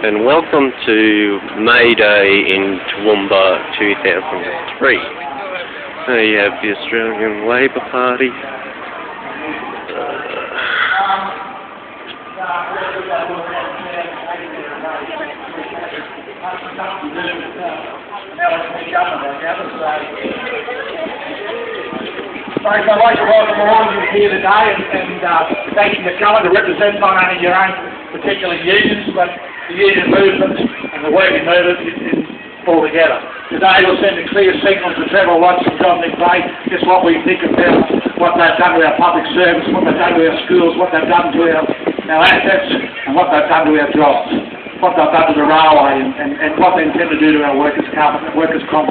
and welcome to May Day in Toowoomba 2003. There you have the Australian Labor Party. I'd like to welcome all of you here today and thank you for coming to represent not only your own particular unions, but the union movement and the working movement all together. Today we'll send a clear signal to Trevor Watts and John McVeigh just what we think about what they've done to our public service, what they've done to our schools, what they've done to our assets, and what they've done to our jobs, what they've done to the railway, and what they intend to do to our workers' comp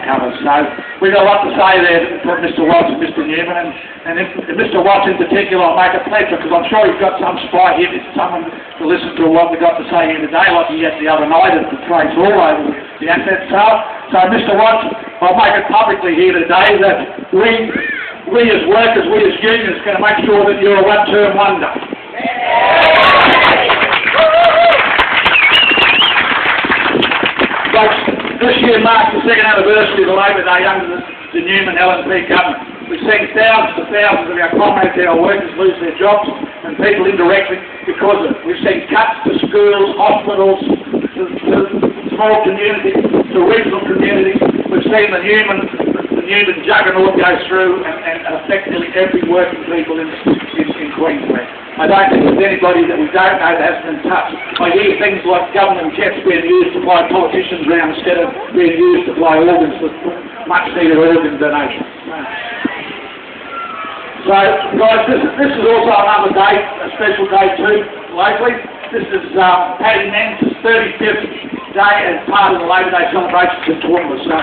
covers. So we've got a lot to say there for Mr. Watts and Mr. Newman, and if Mr. Watts in particular, I'll make a pleasure, because I'm sure he's got some spy here, someone to listen to what we've got to say here today, like he had the other night at the trades all over the asset sale. So Mr. Watts, I'll make it publicly here today that we as workers, we as unions, are going to make sure that you're a one-term wonder. This year marks the second anniversary of the Labor Day under the Newman LNP government. We've seen thousands and thousands of our comrades, our workers, lose their jobs, and people indirectly because of it. We've seen cuts to schools, hospitals, to small communities, to regional communities. We've seen the Newman juggernaut go through and affect nearly every working people in Queensland. I don't think there's anybody that we don't know that hasn't been touched. I hear things like government jets being used to fly politicians around instead of being used to fly organs for much needed organ donation. So, guys, this is also another day, a special day too, locally. This is Paddy Men's 35th day as part of the Labor Day celebrations in Toowoomba. So,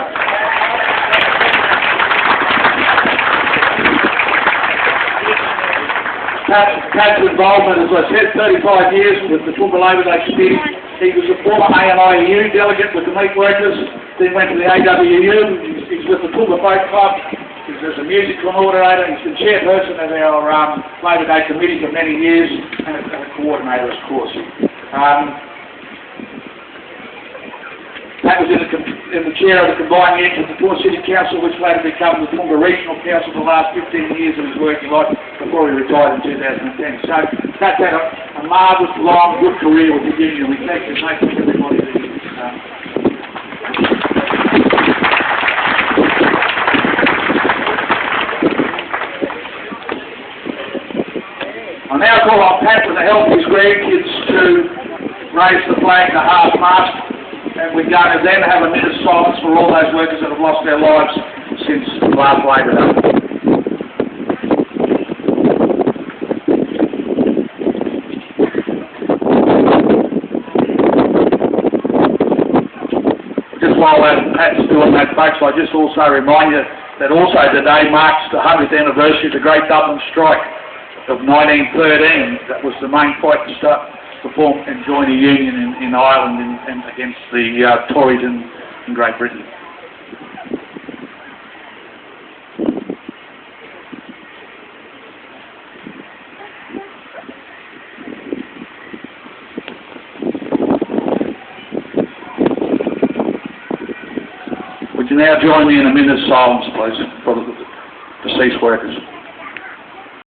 Pat's involvement, as I said, 35 years with the Toowoomba Labor Day Committee. He was a former ANIU delegate with the meat workers, then went to the AWU. He's with the Toowoomba Boat Club. He's a music coordinator. He's the chairperson of our Labor Day Committee for many years, and a coordinator, of course. Pat was in the chair of the combined unit of the Toowoomba City Council, which later became the Toowoomba Regional Council for the last 15 years of his working life before he retired in 2010. So Pat's had a marvellous, long, good career with the union. We thank you, mate, for everybody that I now call on Pat to help his grandkids to raise the flag to half-mast. And we're going to then have a minute of silence for all those workers that have lost their lives since last Labor Day. Just while Pat's doing that, folks, I just also remind you that also today marks the 100th anniversary of the Great Dublin Strike of 1913. That was the main fight to start to form and join a union in Ireland and against the Tories in Great Britain. Would you now join me in a minute of silence, please, for the deceased workers?